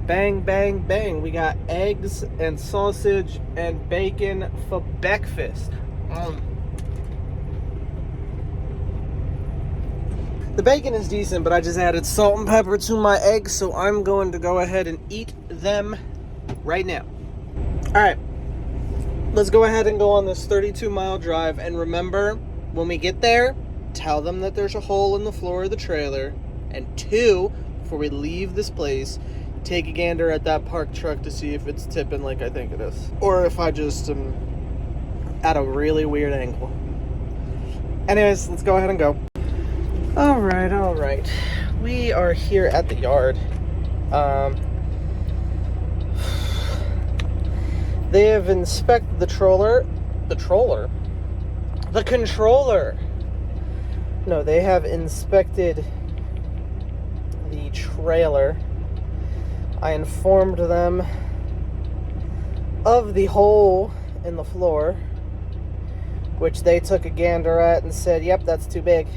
Bang, bang, bang. We got eggs and sausage and bacon for breakfast. The bacon is decent, but I just added salt and pepper to my eggs, so I'm going to go ahead and eat them right now. Alright, let's go ahead and go on this 32-mile drive, and remember, when we get there, tell them that there's a hole in the floor of the trailer, and 2, before we leave this place, take a gander at that parked truck to see if it's tipping like I think it is, or if I just am at a really weird angle. Anyways, let's go ahead and go. Alright. We are here at the yard. They have inspected the controller. No, they have inspected the trailer. I informed them of the hole in the floor, which they took a gander at and said, yep, that's too big.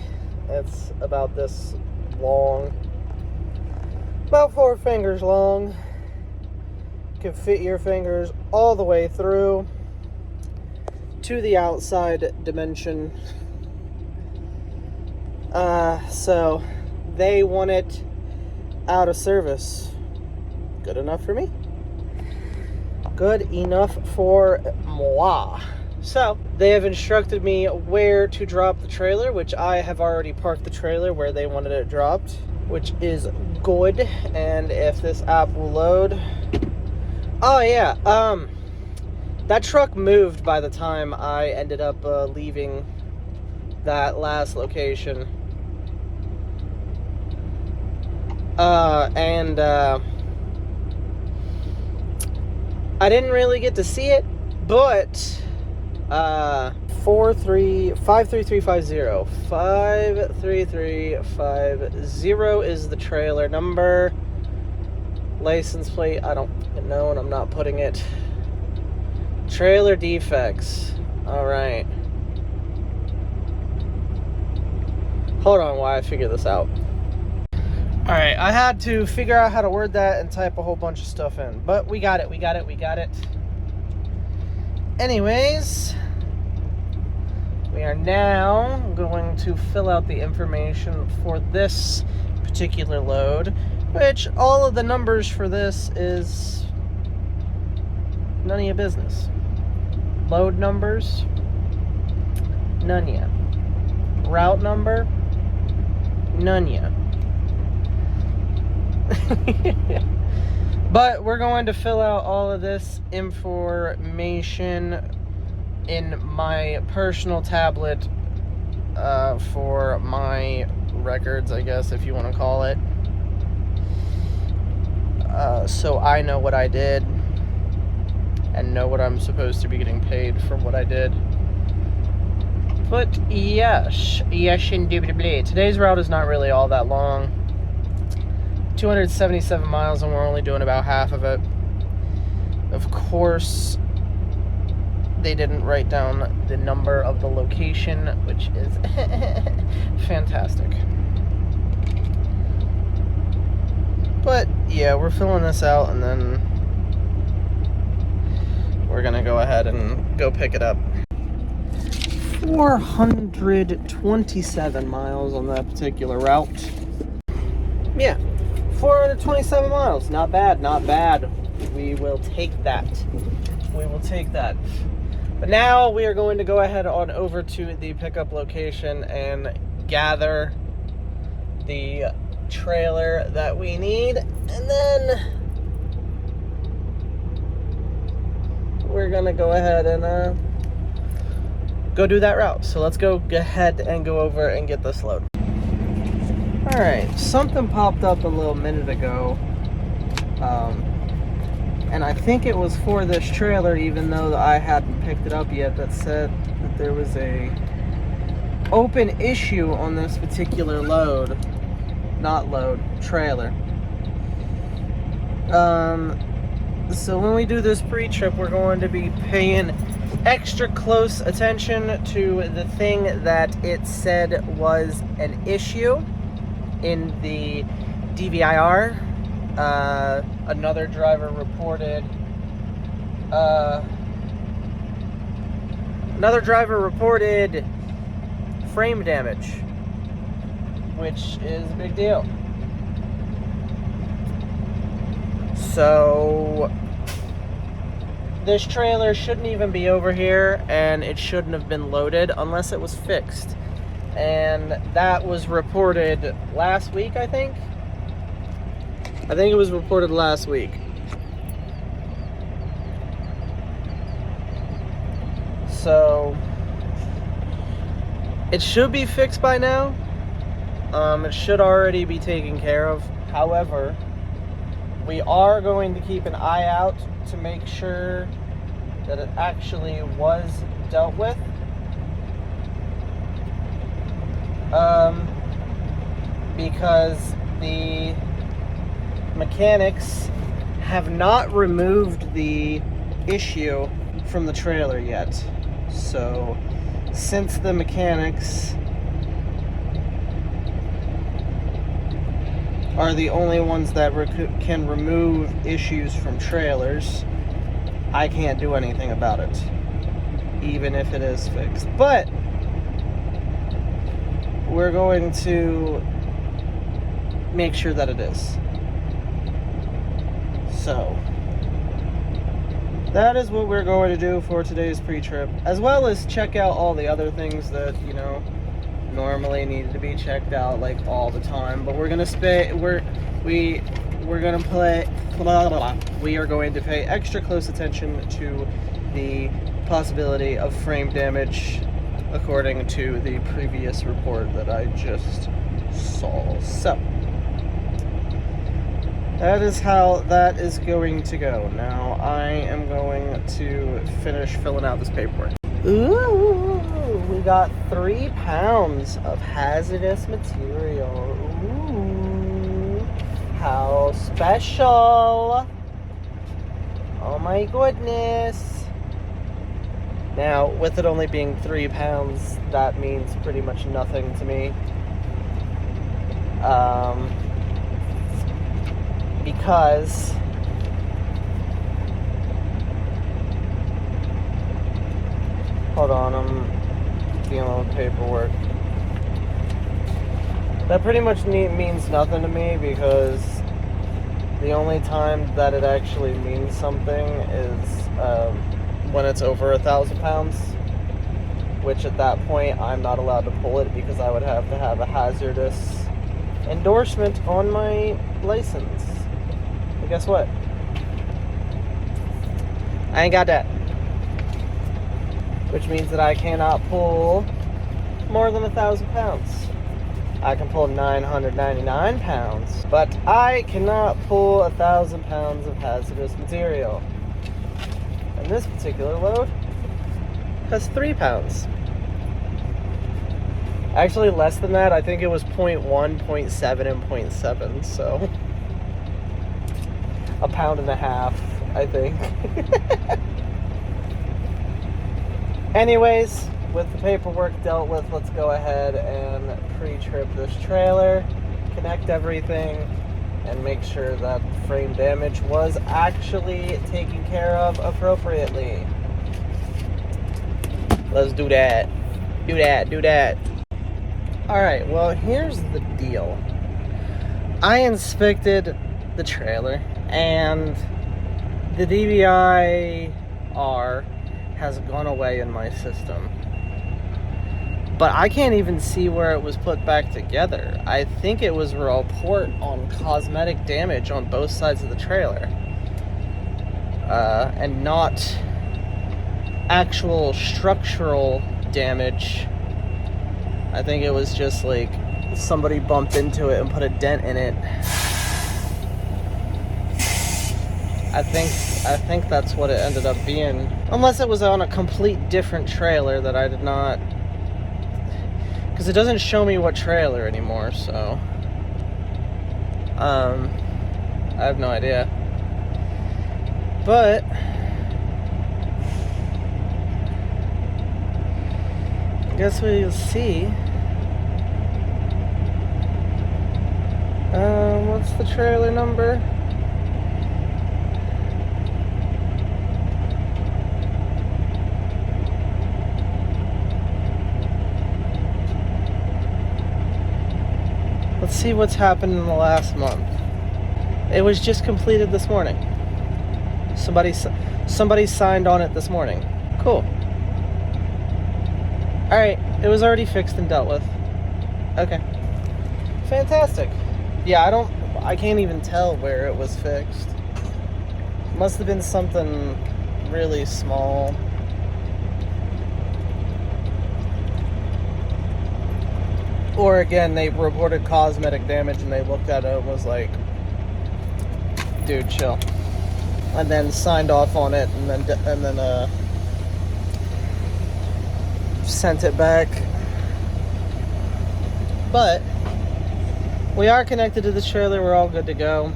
It's about this long. About 4 fingers long. Can fit your fingers all the way through to the outside dimension. So they want it out of service. Good enough for me. Good enough for moi. So they have instructed me where to drop the trailer, which I have already parked the trailer where they wanted it dropped, which is good. And if this app will load. Oh yeah, that truck moved by the time I ended up leaving that last location. And I didn't really get to see it, but 53350 is the trailer number. License plate, I don't know, and I'm not putting it. Trailer defects. Alright. Hold on while I figure this out. Alright, I had to figure out how to word that and type a whole bunch of stuff in. But we got it. Anyways, we are now going to fill out the information for this particular load, which all of the numbers for this is none of your business. Load numbers, none ya. Route number, none ya. But we're going to fill out all of this information in my personal tablet for my records, I guess, if you want to call it. So I know what I did and know what I'm supposed to be getting paid for what I did. But yes, indubitably. Today's route is not really all that long. 277 miles, and we're only doing about half of it. Of course, they didn't write down the number of the location, which is fantastic. But yeah, we're filling this out, and then we're gonna go ahead and go pick it up. 427 miles on that particular route. Yeah, 427 miles. Not bad. We will take that. But now we are going to go ahead on over to the pickup location and gather the trailer that we need, and then we're gonna go ahead and go do that route. So let's go ahead and go over and get this load. Alright, something popped up a little minute ago, and I think it was for this trailer, even though I hadn't picked it up yet, that said that there was a open issue on this particular trailer. So when we do this pre-trip, we're going to be paying extra close attention to the thing that it said was an issue in the DVIR Another driver reported frame damage, which is a big deal. So this trailer shouldn't even be over here, and it shouldn't have been loaded unless it was fixed. And that was reported last week, I think. I think it was reported last week. So it should be fixed by now. It should already be taken care of. However, we are going to keep an eye out to make sure that it actually was dealt with. Because the mechanics have not removed the issue from the trailer yet. So, since the mechanics are the only ones that can remove issues from trailers, I can't do anything about it, even if it is fixed. But we're going to make sure that it is. So that is what we're going to do for today's pre-trip, as well as check out all the other things that, you know, normally needed to be checked out like all the time. But we're gonna we are going to pay extra close attention to the possibility of frame damage, according to the previous report that I just saw. So that is how that is going to go. Now I am going to finish filling out this paperwork. Ooh, we got 3 pounds of hazardous material. Ooh, how special. Oh my goodness. Now, with it only being 3 pounds, that means pretty much nothing to me. Because hold on, I'm dealing with paperwork. That pretty much means nothing to me, because the only time that it actually means something is when it's over 1,000 pounds, which at that point I'm not allowed to pull it, because I would have to have a hazardous endorsement on my license. But guess what? I ain't got that. Which means that I cannot pull more than 1,000 pounds. I can pull 999 pounds, but I cannot pull 1,000 pounds of hazardous material. And this particular load has 3 pounds. Actually, less than that. I think it was 0.1, 0.7, and 0.7, so 1.5 pounds, I think. Anyways, with the paperwork dealt with, let's go ahead and pre-trip this trailer, connect everything, and make sure that frame damage was actually taken care of appropriately. Let's do that. Do that, do that. Alright, well, here's the deal. I inspected the trailer, and the DVI-R has gone away in my system. But I can't even see where it was put back together. I think it was a report on cosmetic damage on both sides of the trailer. And not actual structural damage. I think it was just like somebody bumped into it and put a dent in it. I think that's what it ended up being. Unless it was on a complete different trailer that I did not... Because it doesn't show me what trailer anymore, so... I have no idea. But... I guess what you'll see... what's the trailer number? see what's happened in the last month. It was just completed this morning. Somebody signed on it this morning. Cool. Alright, it was already fixed and dealt with. Okay. Fantastic. Yeah, I can't even tell where it was fixed. Must have been something really small. Or again, they reported cosmetic damage and they looked at it and was like, dude, chill. And then signed off on it and then sent it back. But we are connected to the trailer. We're all good to go.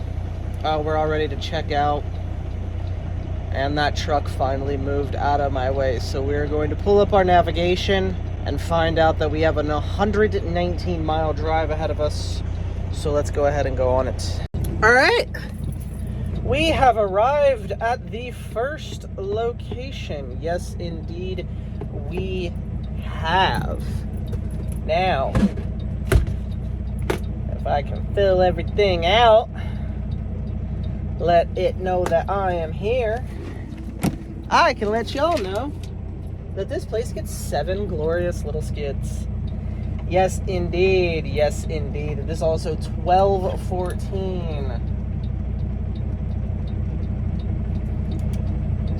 We're all ready to check out. And that truck finally moved out of my way. So we're going to pull up our navigation and find out that we have an 119-mile drive ahead of us. So let's go ahead and go on it. All right. We have arrived at the first location. Yes, indeed, we have. Now, if I can fill everything out, let it know that I am here, I can let y'all know that this place gets 7 glorious little skids. Yes, indeed. Yes, indeed. It is also 1214.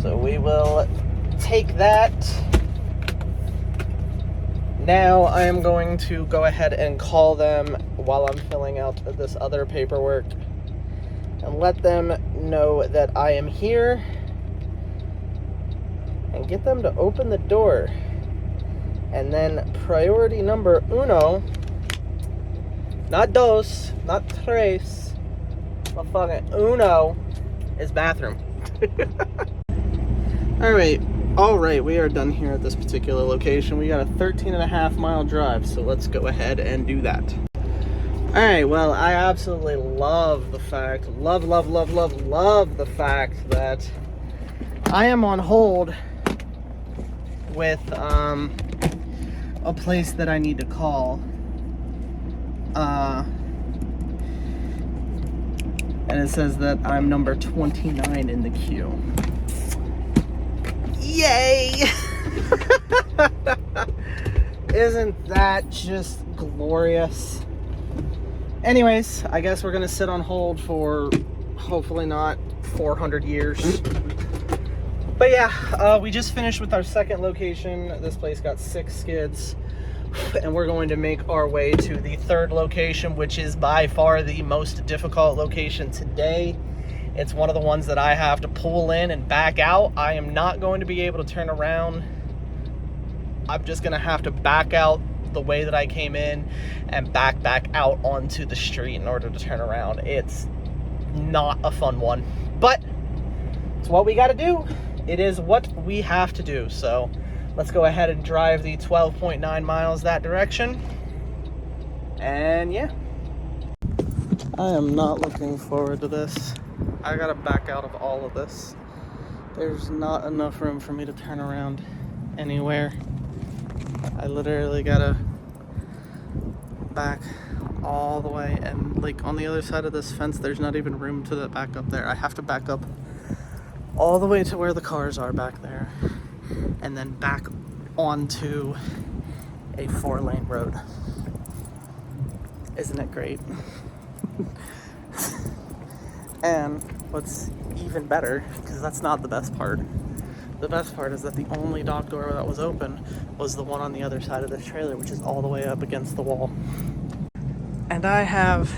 So we will take that. Now I am going to go ahead and call them while I'm filling out this other paperwork and let them know that I am here and get them to open the door. And then priority number uno, not dos, not tres, but fucking uno, is bathroom. Alright, we are done here at this particular location. We got a 13.5-mile drive, so let's go ahead and do that. Alright, well, I absolutely love the fact, love the fact that I am on hold with a place that I need to call. And it says that I'm number 29 in the queue. Yay! Isn't that just glorious? Anyways, I guess we're gonna sit on hold for hopefully not 400 years. But yeah, we just finished with our second location. This place got 6 skids. And we're going to make our way to the third location, which is by far the most difficult location today. It's one of the ones that I have to pull in and back out. I am not going to be able to turn around. I'm just going to have to back out the way that I came in and back out onto the street in order to turn around. It's not a fun one, but it's what we got to do. It is what we have to do. So let's go ahead and drive the 12.9 miles that direction. And yeah, I am not looking forward to this. I gotta back out of all of this. There's not enough room for me to turn around anywhere. I literally gotta back all the way, and like on the other side of this fence, there's not even room to back up there. I have to back up all the way to where the cars are back there, and then back onto a 4-lane road. Isn't it great? And what's even better, because that's not the best part, the best part is that the only dock door that was open was the one on the other side of this trailer, which is all the way up against the wall. And I have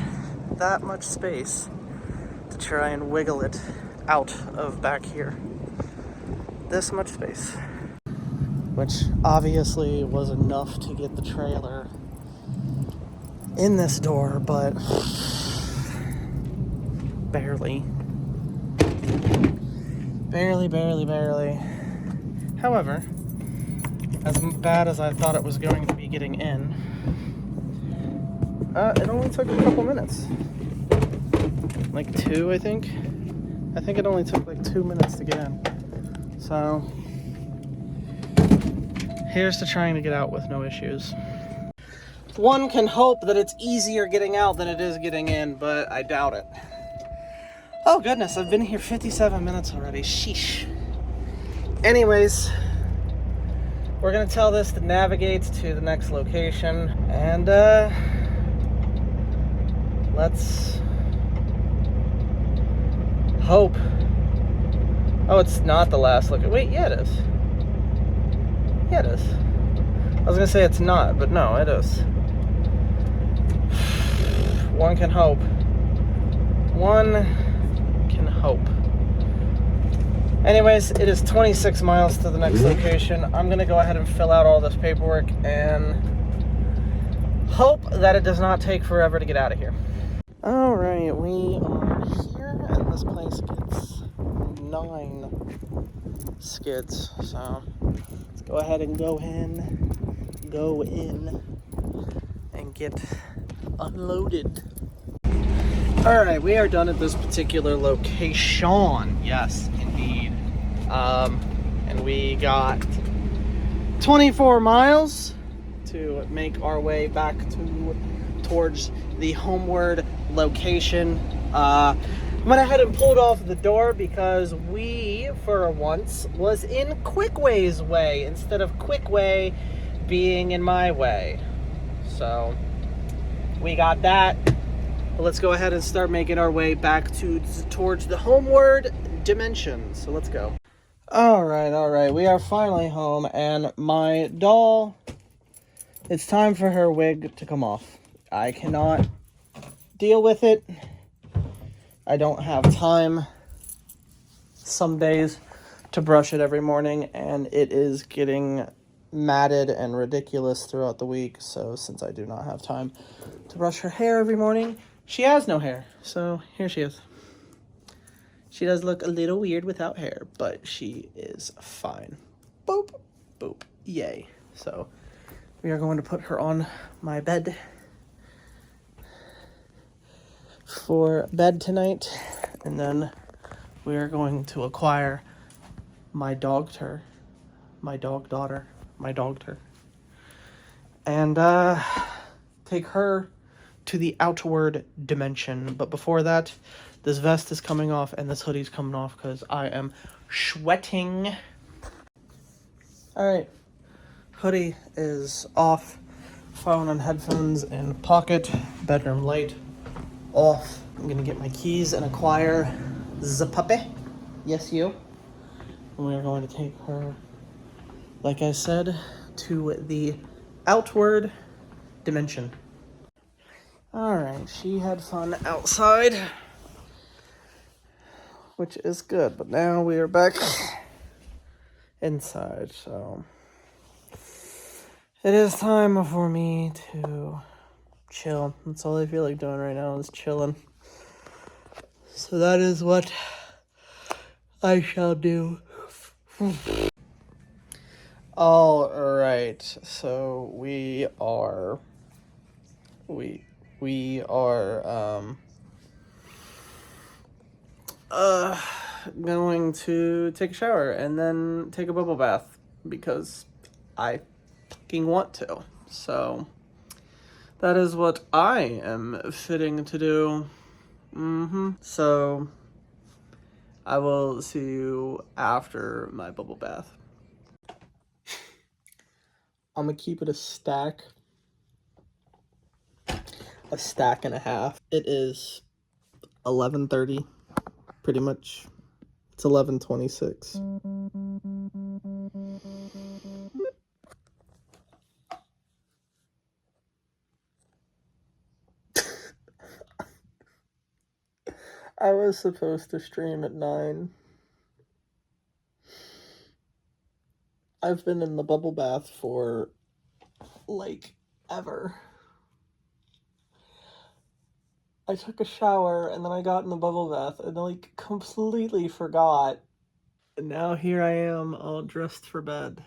that much space to try and wiggle it out of back here. This much space. Which obviously was enough to get the trailer in this door, but barely. However, as bad as I thought it was going to be getting in, it only took a couple minutes. Like 2, I think. I think it only took like 2 minutes to get in. So here's to trying to get out with no issues. One can hope that it's easier getting out than it is getting in, but I doubt it. Oh goodness, I've been here 57 minutes already. Sheesh. Anyways, we're gonna tell this to navigate to the next location, and let's hope. Oh, it's not the last location. Wait, yeah, it is. Yeah, it is. I was gonna say it's not, but no, it is. One can hope. One can hope. Anyways, it is 26 miles to the next location. I'm gonna go ahead and fill out all this paperwork and hope that it does not take forever to get out of here. All right, we are here, and this place gets 9 skids. So let's go ahead and go in, and get unloaded. All right, we are done at this particular location. Yes, indeed. And we got 24 miles to make our way back towards the homeward location. I went ahead and pulled off the door because we, for once, was in Quickway's way instead of Quickway being in my way. So we got that. Let's go ahead and start making our way back towards the homeward dimension. So let's go. All right. We are finally home, and my doll, it's time for her wig to come off. I cannot deal with it. I don't have time some days to brush it every morning, and it is getting matted and ridiculous throughout the week. So since I do not have time to brush her hair every morning, she has no hair. So here she is. She does look a little weird without hair, but she is fine. Boop, boop, yay. So we are going to put her on my bed for bed tonight, and then we are going to acquire my dogter, and take her to the outward dimension. But before that, this vest is coming off and this hoodie's coming off because I am sweating. All right, hoodie is off, phone and headphones in pocket, bedroom light off. I'm gonna get my keys and acquire the puppy. Yes, you. And we are going to take her, like I said, to the outward dimension. All right, she had fun outside, which is good, but now we are back inside, so it is time for me to chill. That's all I feel like doing right now, is chilling. So that is what I shall do. All right, so we are going to take a shower and then take a bubble bath because I fucking want to. So that is what I am fitting to do. So I will see you after my bubble bath. I'm gonna keep it a stack and a half. It is 11:30, pretty much. It's 11:26. I was supposed to stream at 9. I've been in the bubble bath for, like, ever. I took a shower, and then I got in the bubble bath, and I, like, completely forgot. And now here I am, all dressed for bed.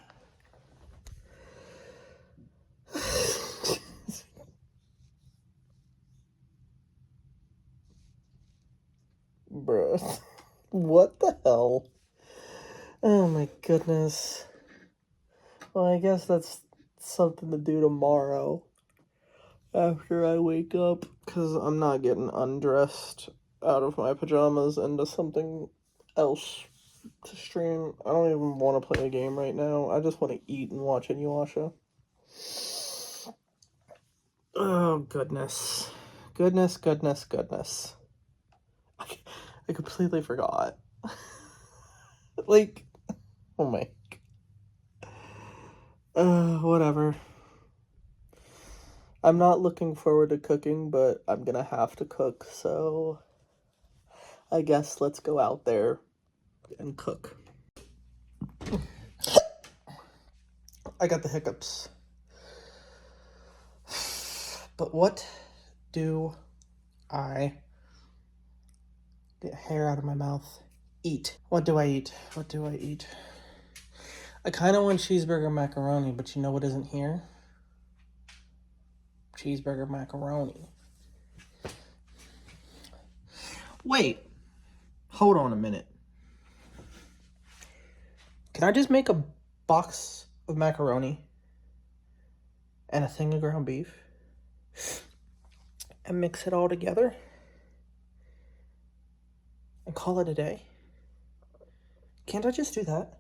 Bruh. What the hell? Oh my goodness. Well, I guess that's something to do tomorrow. after I wake up, because I'm not getting undressed out of my pajamas into something else to stream. I don't even want to play a game right now. I just want to eat and watch Inuyasha. Oh, goodness. Goodness. I completely forgot. Like, oh my. Whatever. I'm not looking forward to cooking, but I'm gonna have to cook, so I guess let's go out there and cook. I got the hiccups. But what do I get hair out of my mouth? Eat. What do I eat? I kind of want cheeseburger macaroni, but you know what isn't here? Cheeseburger macaroni. Wait. Hold on a minute. Can I just make a box of macaroni and a thing of ground beef and mix it all together and call it a day? Can't I just do that?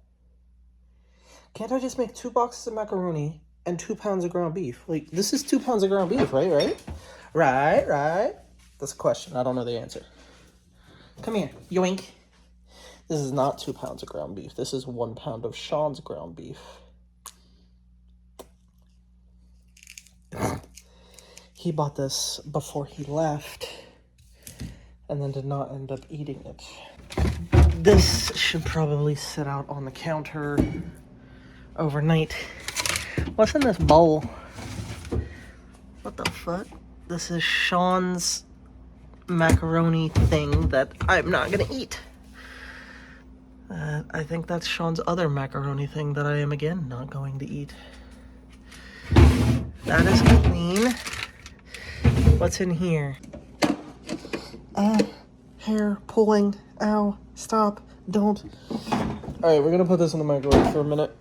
Can't I just make 2 boxes of macaroni and 2 pounds of ground beef? Like, this is 2 pounds of ground beef, right? Right. That's a question. I don't know the answer. Come here, yoink. This is not 2 pounds of ground beef. This is 1 pound of Sean's ground beef. He bought this before he left and then did not end up eating it. This should probably sit out on the counter overnight. What's in this bowl? What the fuck? This is Sean's macaroni thing that I'm not gonna eat. I think that's Sean's other macaroni thing that I am again not going to eat. That is clean. What's in here? Hair pulling. Ow. Stop. Don't. Alright, we're gonna put this in the microwave for a minute.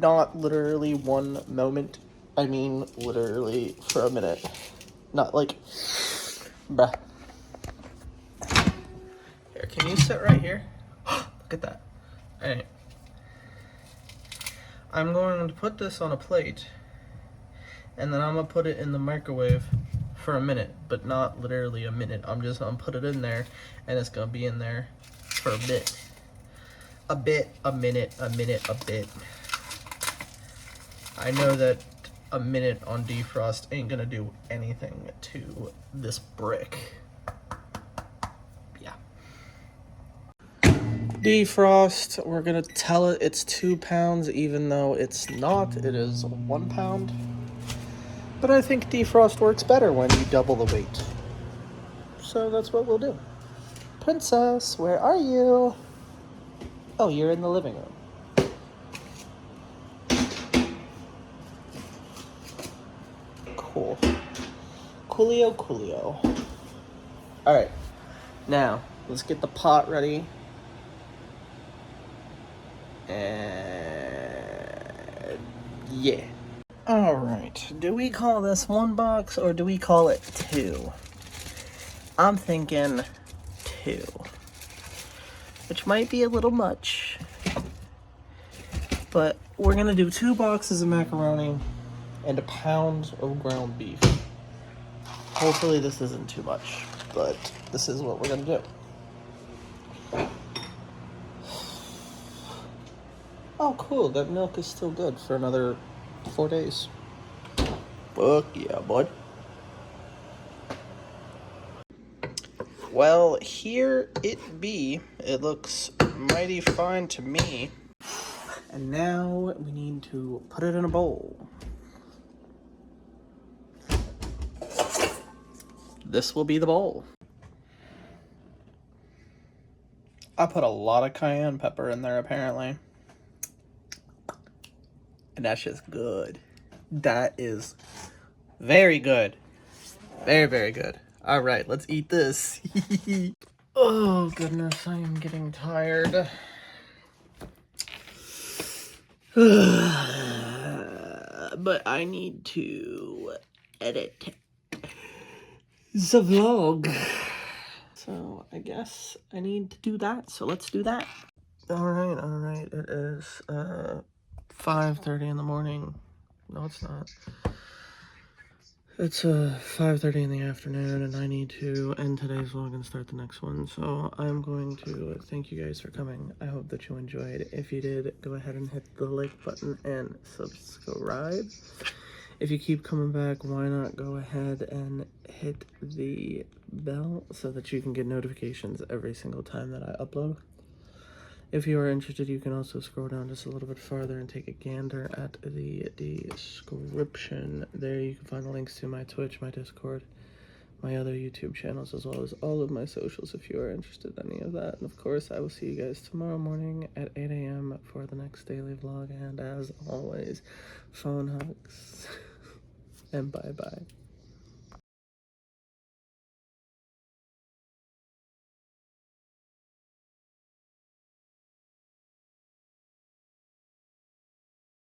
Not literally 1 moment. I mean, literally for a minute. Not like, bruh. Here, can you sit right here? Look at that. Alright. I'm going to put this on a plate, and then I'm going to put it in the microwave for a minute, but not literally a minute. I'm just going to put it in there, and it's going to be in there for a bit. A minute, a bit. I know that a minute on defrost ain't gonna do anything to this brick. Yeah. Defrost, we're gonna tell it it's 2 pounds, even though it's not. It is 1 pound. But I think defrost works better when you double the weight. So that's what we'll do. Princess, where are you? Oh, you're in the living room. Cool. Coolio. Alright. Now, let's get the pot ready. And yeah. Alright. Do we call this 1 box or do we call it 2? I'm thinking 2. Which might be a little much. But we're gonna do 2 boxes of macaroni and 1 pound of ground beef. Hopefully this isn't too much, but this is what we're gonna do. Oh, cool. That milk is still good for another 4 days. Fuck yeah, bud. Well, here it be. It looks mighty fine to me. And now we need to put it in a bowl. This will be the bowl. I put a lot of cayenne pepper in there, apparently. And that's just good. That is very good. Very, very good. All right, let's eat this. Oh, goodness, I am getting tired. but I need to edit the vlog. So I guess I need to do that. So let's do that. All right. It is 5:30 in the morning. No, it's not. It's 5:30 in the afternoon, and I need to end today's vlog and start the next one. So I'm going to thank you guys for coming. I hope that you enjoyed. If you did, go ahead and hit the like button and subscribe. If you keep coming back, why not go ahead and hit the bell so that you can get notifications every single time that I upload. If you are interested, you can also scroll down just a little bit farther and take a gander at the description. There you can find the links to my Twitch, my Discord, my other YouTube channels, as well as all of my socials if you are interested in any of that. And of course, I will see you guys tomorrow morning at 8 a.m. for the next daily vlog. And as always, phone hugs and bye-bye.